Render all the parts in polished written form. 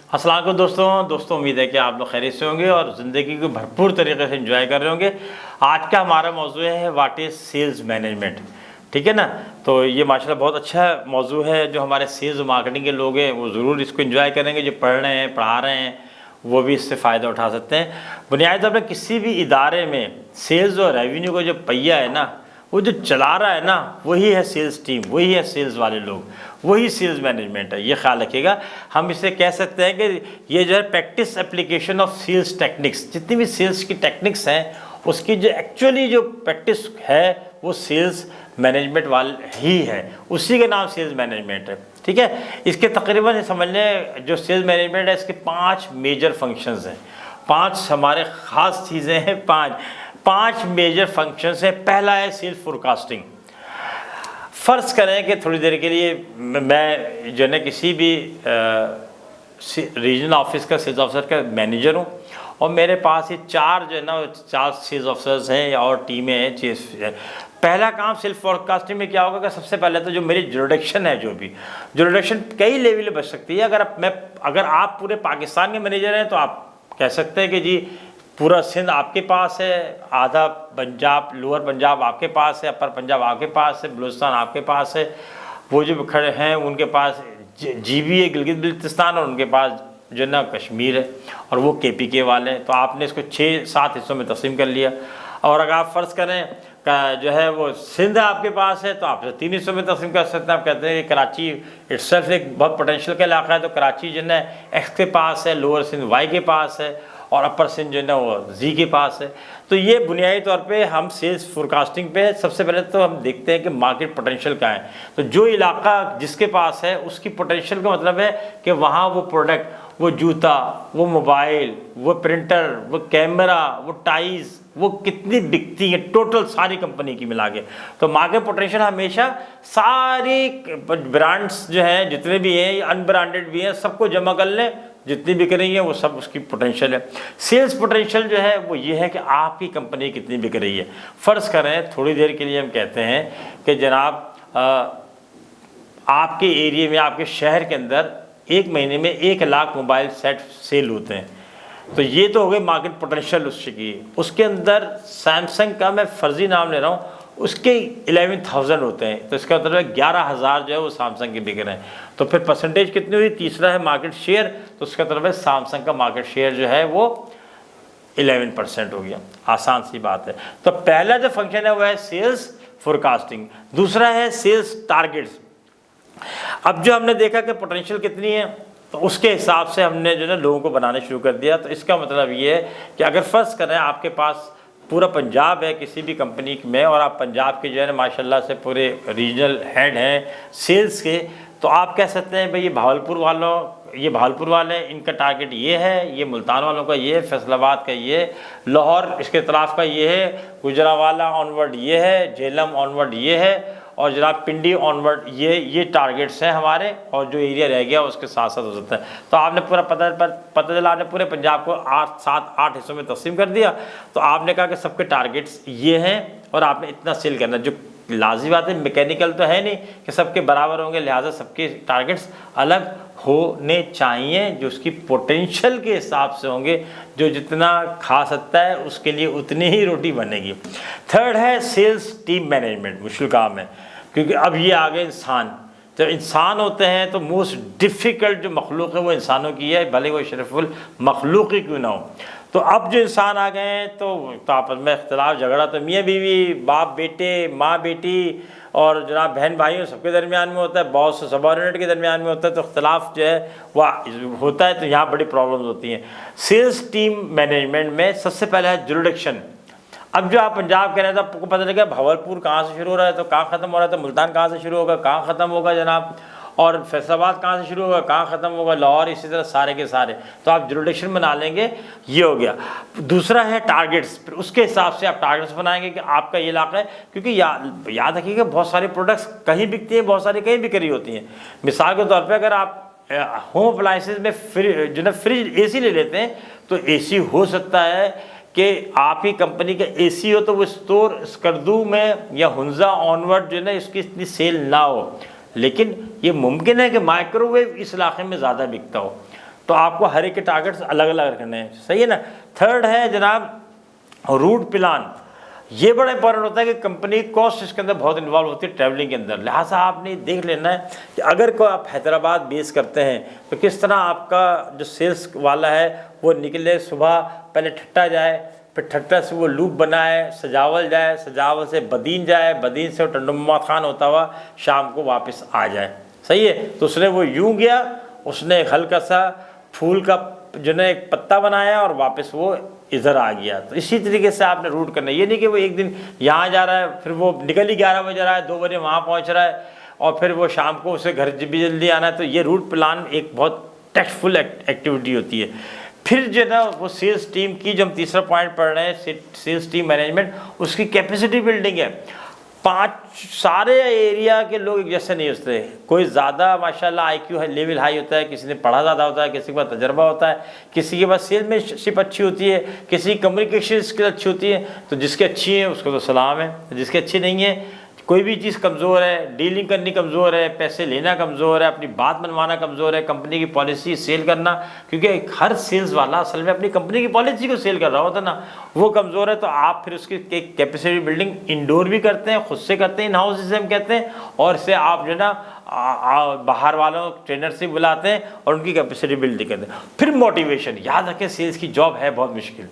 अस्सलाम वालेकुम दोस्तों उम्मीद है कि आप लोग खैरियत से होंगे और ज़िंदगी को भरपूर तरीके से एंजॉय कर रहे होंगे। आज का हमारा मौजू है व्हाट इज़ सेल्स मैनेजमेंट। ठीक है ना। तो ये माशाल्लाह बहुत अच्छा मौजू है। जो हमारे सेल्स मार्केटिंग के लोग हैं वो ज़रूर इसको एंजॉय करेंगे। जो पढ़ रहे हैं पढ़ा रहे हैं वो भी इससे फ़ायदा उठा सकते हैं। बुनियादी तौर पर किसी भी इदारे में सेल्स और रेवेन्यू का जो पहिया है ना, वो जो चला रहा है ना, वही है सेल्स टीम, वही है सेल्स वाले लोग, वही सेल्स मैनेजमेंट है। ये ख्याल रखिएगा। हम इसे कह सकते हैं कि ये जो है practice application of sales techniques, जितनी भी सेल्स की टेक्निक्स हैं उसकी जो एक्चुअली जो प्रैक्टिस है वो सेल्स मैनेजमेंट वाले ही है, उसी का नाम सेल्स मैनेजमेंट है। ठीक है। इसके तकरीबन समझ लें जो सेल्स मैनेजमेंट है इसके 5 मेजर फंक्शंस हैं। 5 हमारे ख़ास चीज़ें हैं। 5 मेजर फंक्शंस हैं। पहला है सेल्स फोरकास्टिंग। फ़र्ज़ करें कि थोड़ी देर के लिए मैं जो है ना किसी भी रीजनल ऑफिस का सेल्स ऑफिसर का मैनेजर हूँ और मेरे पास ये 4 जो है ना 4 सेल्स ऑफिसर्स हैं या और टीमें हैं। पहला काम सेल्स फोरकास्टिंग में क्या होगा कि सबसे पहले तो जो मेरी जुरिडिक्शन है, जो भी जुरिडिक्शन कई लेवल बच सकती है। अगर आप पूरे पाकिस्तान के मैनेजर हैं तो आप कह सकते हैं कि जी पूरा सिंध आपके पास है, आधा पंजाब लोअर पंजाब आपके पास है, अपर पंजाब आपके पास है, बलूचिस्तान आपके पास है, वो जो खड़े हैं उनके पास जीबी है गिलगित बल्तिस्तान, और उनके पास जो ना कश्मीर है और वो केपीके वाले हैं। तो आपने इसको 6-7 हिस्सों में तकसीम कर लिया। और अगर आप फ़र्ज़ करें जो है वो सिंध आपके पास है तो आप 3 हिस्सों में तकसीम कर सकते हैं। आप कहते हैं कि कराची इट्सेल्फ एक बहुत पोटेंशियल का इलाका है, तो कराची जो है एक्स के पास है, लोअर सिंध वाई के पास है और अपर सिंध जो है ना वो जी के पास है। तो ये बुनियादी तौर पे हम सेल्स फोरकास्टिंग पे सबसे पहले तो हम देखते हैं कि मार्केट पोटेंशियल क्या है। तो जो इलाका जिसके पास है उसकी पोटेंशियल का मतलब है कि वहाँ वो प्रोडक्ट, वो जूता, वो मोबाइल, वो प्रिंटर, वो कैमरा, वो टाइज, वो कितनी बिकती है टोटल सारी कंपनी की मिला के। तो मार्केट पोटेंशियल हमेशा सारी ब्रांड्स जो हैं जितने भी हैं अनब्रांडेड भी हैं सबको जमा कर लें, जितनी बिक रही है वो सब उसकी पोटेंशियल है। सेल्स पोटेंशियल जो है वो ये है कि आपकी कंपनी कितनी बिक रही है। फ़र्ज़ करें थोड़ी देर के लिए हम कहते हैं कि जनाब आपके एरिया में, आपके शहर के अंदर 1 महीने में 1 लाख मोबाइल सेट सेल होते हैं। तो ये तो हो गई मार्केट पोटेंशियल उसकी। उसके अंदर सैमसंग का मैं फ़र्जी नाम ले रहा हूँ, उसके 11,000 होते हैं। तो इसका मतलब है 11,000 जो है वो सैमसंग के बिक रहे हैं। तो फिर परसेंटेज कितनी हुई? तीसरा है मार्केट शेयर। तो उसका मतलब है सैमसंग का मार्केट शेयर जो है वो 11% हो गया। आसान सी बात है। तो पहला जो फंक्शन है वो है सेल्स फोरकास्टिंग। दूसरा है सेल्स टारगेट्स। अब जो हमने देखा कि पोटेंशियल कितनी है तो उसके हिसाब से हमने जो है ना लोगों को बनाने शुरू कर दिया। तो इसका मतलब ये है कि अगर फ़र्ज़ करें आपके पास पूरा पंजाब है किसी भी कंपनी में और आप पंजाब के जो है ना माशाल्लाह से पूरे रीजनल हेड हैं सेल्स के, तो आप कह सकते हैं भाई ये भावलपुर वाले हैं, इनका टारगेट ये है, ये मुल्तान वालों का ये है, फैसलाबाद का ये, लाहौर इसके तरफ का ये है, गुजरावाला ऑनवर्ड ये है, झेलम ऑनवर्ड ये है और जनाब पिंडी ऑनवर्ड ये टारगेट्स हैं हमारे। और जो एरिया रह गया उसके साथ साथ हो सकता है। तो आपने पूरा पता चला आपने पूरे पंजाब को 7-8 हिस्सों में तकसीम कर दिया। तो आपने कहा कि सबके टारगेट्स ये हैं और आपने इतना सेल करना। जो लाज़मी बात है, मैकेनिकल तो है नहीं कि सबके बराबर होंगे, लिहाजा सबके टारगेट्स अलग होने चाहिए जो उसकी पोटेंशियल के हिसाब से होंगे। जो जितना खा सकता है उसके लिए उतनी ही रोटी बनेगी। थर्ड है सेल्स टीम मैनेजमेंट। मुश्किल काम है क्योंकि अब ये आ गए इंसान। जब इंसान होते हैं तो मोस्ट डिफ़िकल्ट जो मखलूक है वो इंसानों की है, भले वो शरफुल मखलूक ही क्यों ना हो। तो अब जो इंसान आ गए हैं तो आपस में इख्तलाफ झगड़ा तो मियाँ बीवी, बाप बेटे, माँ बेटी और जनाब बहन भाइयों सबके दरमियान में होता है, बॉस सबॉर्डिनेट के दरमियान में होता है। तो इख्तलाफ जो है वह होता है। तो यहाँ बड़ी प्रॉब्लम्स होती हैं। सेल्स टीम मैनेजमेंट में सबसे पहले है जुरिडिक्शन। अब जो आप पंजाब कह रहे हैं तो आपको पता चलेगा भावलपुर कहाँ से शुरू हो रहा है तो कहाँ ख़त्म हो रहा है, तो मुल्तान कहाँ से शुरू होगा कहाँ ख़त्म होगा जनाब, और फैसलाबाद कहाँ से शुरू होगा कहाँ ख़त्म होगा, लाहौर, इसी तरह सारे के सारे। तो आप जुरिडिक्शन बना लेंगे, ये हो गया। दूसरा है टारगेट्स। फिर उसके हिसाब से आप टारगेट्स बनाएंगे कि आपका ये इलाका है, क्योंकि याद रखिएगा बहुत सारे प्रोडक्ट्स कहीं बिकती हैं, बहुत सारी कहीं बिक रही होती हैं। मिसाल के तौर पर अगर आप होम अप्लाइंसेस में फ्रिज AC ले लेते हैं तो AC हो सकता है कि आप ही कंपनी का AC हो तो वो स्टोर स्कर्दू में या हुंजा ऑनवर्ड जो है ना इसकी इतनी सेल ना हो, लेकिन ये मुमकिन है कि माइक्रोवेव इस इलाके में ज़्यादा बिकता हो। तो आपको हर एक के टारगेट्स अलग अलग रखने हैं, सही है ना। थर्ड है जनाब रूट प्लान। ये बड़ा इंपॉर्टेंट होता है कि कंपनी कॉस्ट इसके अंदर बहुत इन्वॉल्व होती है ट्रैवलिंग के अंदर, लिहाजा आपने देख लेना है कि अगर को आप हैदराबाद बेस करते हैं तो किस तरह आपका जो सेल्स वाला है वो निकले, सुबह पहले ठट्टा जाए, फिर ठट्टा से वो लूप बनाए, सजावल जाए, सजावल से बदीन जाए, बदीन से टंडुम्मा खान होता हुआ शाम को वापस आ जाए, सही है। तो उसने वो यूँ गया, उसने एक हल्का सा फूल का जो है एक पत्ता बनाया और वापस वो इधर आ गया। तो इसी तरीके से आपने रूट करना है। ये नहीं कि वो एक दिन यहाँ जा रहा है, फिर वो निकल ही 11 बजे रहा है, 2 बजे वहाँ पहुँच रहा है और फिर वो शाम को उसे घर भी जल्दी आना है। तो ये रूट प्लान एक बहुत टेक्स्टफुल एक्टिविटी होती है। फिर जो है ना वो सेल्स टीम की, जो हम तीसरा पॉइंट पढ़ रहे हैं सेल्स टीम मैनेजमेंट, उसकी कैपेसिटी बिल्डिंग है। 5 सारे एरिया के लोग एक जैसे नहीं होते, कोई ज़्यादा माशाल्लाह आईक्यू लेवल हाई होता है, किसी ने पढ़ा ज़्यादा होता है, किसी के पास तजर्बा होता है, किसी के पास सेल्समैनशिप अच्छी होती है, किसी की कम्युनिकेशन स्किल अच्छी होती है। तो जिसके अच्छी है उसको तो सलाम है, जिसके अच्छी नहीं है, कोई भी चीज़ कमज़ोर है, डीलिंग करनी कमज़ोर है, पैसे लेना कमज़ोर है, अपनी बात मनवाना कमज़ोर है, कंपनी की पॉलिसी सेल करना, क्योंकि हर सेल्स वाला असल में अपनी कंपनी की पॉलिसी को सेल कर रहा होता है ना, वो कमज़ोर है। तो आप फिर उसकी कैपेसिटी बिल्डिंग इंडोर भी करते हैं, खुद से करते हैं, इन हाउस जिसे हम कहते हैं, और इससे आप जो है ना बाहर वालों ट्रेनर से बुलाते हैं और उनकी कैपेसिटी बिल्ड करते हैं। फिर मोटिवेशन, याद रखें सेल्स की जॉब है बहुत मुश्किल,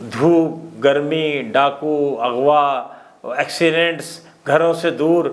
धूप, गर्मी, डाकू, अगवा, एक्सीडेंट्स, घरों से दूर,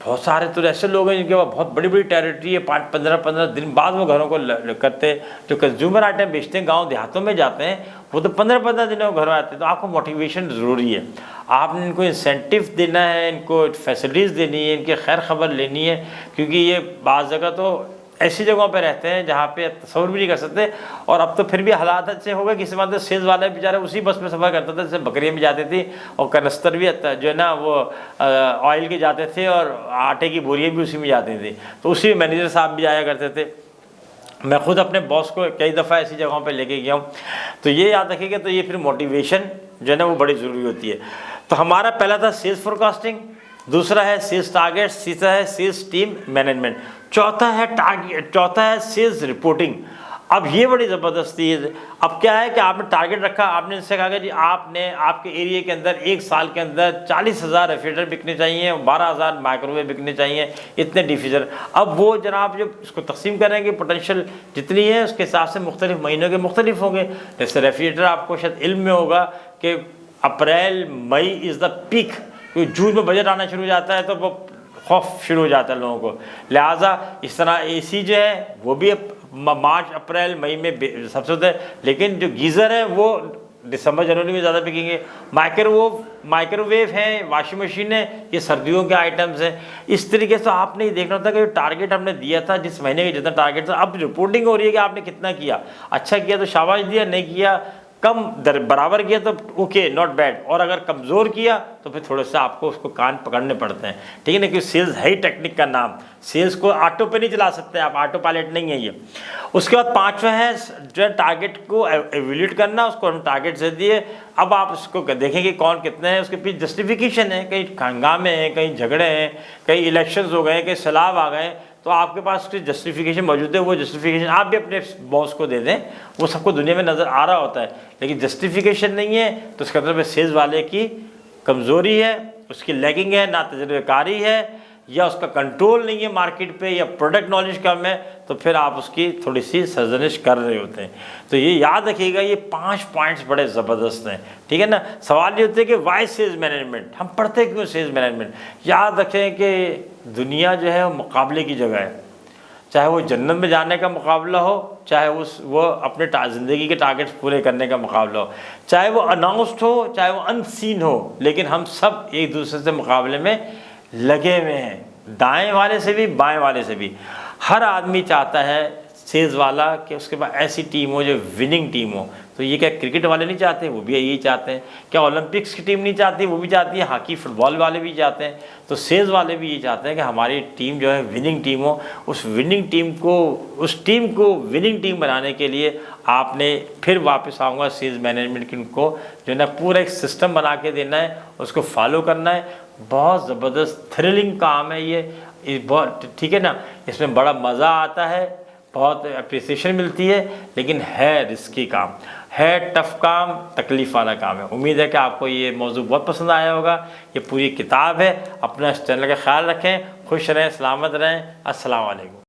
बहुत सारे तो ऐसे लोग हैं जिनके पास बहुत बड़ी बड़ी टेरिटरी है, 5-15 दिन बाद वो घरों को करते हैं। जो कंज्यूमर आइटम बेचते हैं गांव देहातों में जाते हैं, वो तो 15-15 दिनों में घर आते हैं। तो आपको मोटिवेशन ज़रूरी है, आपने इनको इंसेंटिव देना है, इनको फैसिलिटीज़ देनी है, इनकी खैर खबर लेनी है, क्योंकि ये बाज़ जगह तो ऐसी जगहों पे रहते हैं जहाँ पे तस्वर भी नहीं कर सकते। और अब तो फिर भी हालात अच्छे हो गए, किसी बात सेल्स वाले बेचारे उसी बस में सफ़र करते थे, जैसे बकरियाँ भी जाती थी और कनस्तर भी जो है ना वो ऑयल के जाते थे और आटे की बोरियाँ भी उसी में जाती थी। तो उसी मैनेजर साहब भी आया करते थे। मैं खुद अपने बॉस को कई दफ़ा ऐसी जगहों पे लेके गया हूँ। तो ये याद रखिएगा, तो ये फिर मोटिवेशन जो है ना वो बड़ी ज़रूरी होती है। तो हमारा पहला था सेल्स फोरकास्टिंग, दूसरा है सेल्स टारगेट, तीसरा है सेल्स टीम मैनेजमेंट, चौथा है सेल्स रिपोर्टिंग। अब ये बड़ी ज़बरदस्ती है। अब क्या है कि आपने टारगेट रखा, आपने इनसे कहा कि जी आपने आपके एरिया के अंदर 1 साल के अंदर 40,000 रेफ्रिजरेटर बिकने चाहिए, 12,000 माइक्रोवेव बिकने चाहिए, इतने डिफ्यूज़र। अब वो जनाब जब इसको तकसीम करेंगे, पोटेंशियल जितनी है उसके हिसाब से मुख्तलिफ महीनों के मुख्तलिफ होंगे। जैसे रेफ्रिजरेटर आपको शायद इल्म में होगा कि अप्रैल मई इज़ द पीक, क्योंकि जून में बजट आना शुरू हो जाता है तो वो खौफ शुरू हो जाता है लोगों को। लिहाजा इस तरह एसी जो है वो भी मार्च अप्रैल मई में सबसे होता है, लेकिन जो गीज़र है वो दिसंबर जनवरी में ज़्यादा बिकेंगे। माइक्रोवेव हैं, वॉशिंग मशीन है, ये सर्दियों के आइटम्स हैं। इस तरीके से आपने ये देखना होता है कि जो टारगेट हमने दिया था, जिस महीने के जितना टारगेट था, अब रिपोर्टिंग हो रही है कि आपने कितना किया, अच्छा किया तो शाबाश दिया, नहीं किया कम बराबर किया तो ओके नॉट बैड, और अगर कमज़ोर किया तो फिर थोड़ा सा आपको उसको कान पकड़ने पड़ते हैं, ठीक है ना। क्योंकि सेल्स है ही टेक्निक का नाम, सेल्स को ऑटो पे नहीं चला सकते आप, ऑटो पायलट नहीं है ये। उसके बाद 5वां है जो है टारगेट को एवेल्यूएट करना, उसको हम टारगेट से दिए, अब आप उसको देखें कि कौन कितने हैं, उसके पीछे जस्टिफिकेशन है, कहीं हंगामे हैं, कहीं झगड़े हैं, कहीं इलेक्शंस हो गए, कहीं सैलाब आ गए, तो आपके पास उसकी जस्टिफिकेशन मौजूद है। वो जस्टिफिकेशन आप भी अपने बॉस को दे दें, वो सबको दुनिया में नज़र आ रहा होता है। लेकिन जस्टिफिकेशन नहीं है तो इसका मतलब सेल्स वाले की कमज़ोरी है, उसकी लैगिंग है, ना तजुर्बेकारी है, या उसका कंट्रोल नहीं है मार्केट पे, या प्रोडक्ट नॉलेज कम है, तो फिर आप उसकी थोड़ी सी सर्जनिश कर रहे होते हैं। तो ये याद रखिएगा, ये 5 पॉइंट्स बड़े ज़बरदस्त हैं, ठीक है ना। सवाल ये होता है कि वाई सेल्स मैनेजमेंट, हम पढ़ते क्यों सेल्स मैनेजमेंट। याद रखें कि दुनिया जो है मुकाबले की जगह है, चाहे वो जन्नत में जाने का मुकाबला हो, चाहे वो अपने ज़िंदगी के टारगेट्स पूरे करने का मुकाबला हो, चाहे वो अनाउंस्ड हो, चाहे वो अनसीन हो, लेकिन हम सब एक दूसरे से मुकाबले में लगे हुए हैं, दाएं वाले से भी बाएं वाले से भी। हर आदमी चाहता है सेल्स वाला कि उसके पास ऐसी टीम हो जो विनिंग टीम हो। तो ये क्या क्रिकेट वाले नहीं चाहते, वो भी यही चाहते हैं। क्या ओलंपिक्स की टीम नहीं चाहती, वो भी चाहती है। हॉकी फुटबॉल वाले भी चाहते हैं। तो सेल्स वाले भी ये चाहते हैं कि हमारी टीम जो है विनिंग टीम हो। उस टीम को विनिंग टीम बनाने के लिए आपने फिर वापस आऊँगा सेल्स मैनेजमेंट की, उनको जो है ना पूरा एक सिस्टम बना के देना है, उसको फॉलो करना है। बहुत ज़बरदस्त थ्रिलिंग काम है ये बहुत, ठीक है ना। इसमें बड़ा मज़ा आता है, बहुत अप्रिसिएशन मिलती है, लेकिन है रिस्की काम, है टफ काम, तकलीफ़ वाला काम है। उम्मीद है कि आपको ये मौजू बहुत पसंद आया होगा। ये पूरी किताब है। अपना इस चैनल का ख्याल रखें, खुश रहें, सलामत रहें। अस्सलाम वालेकुम।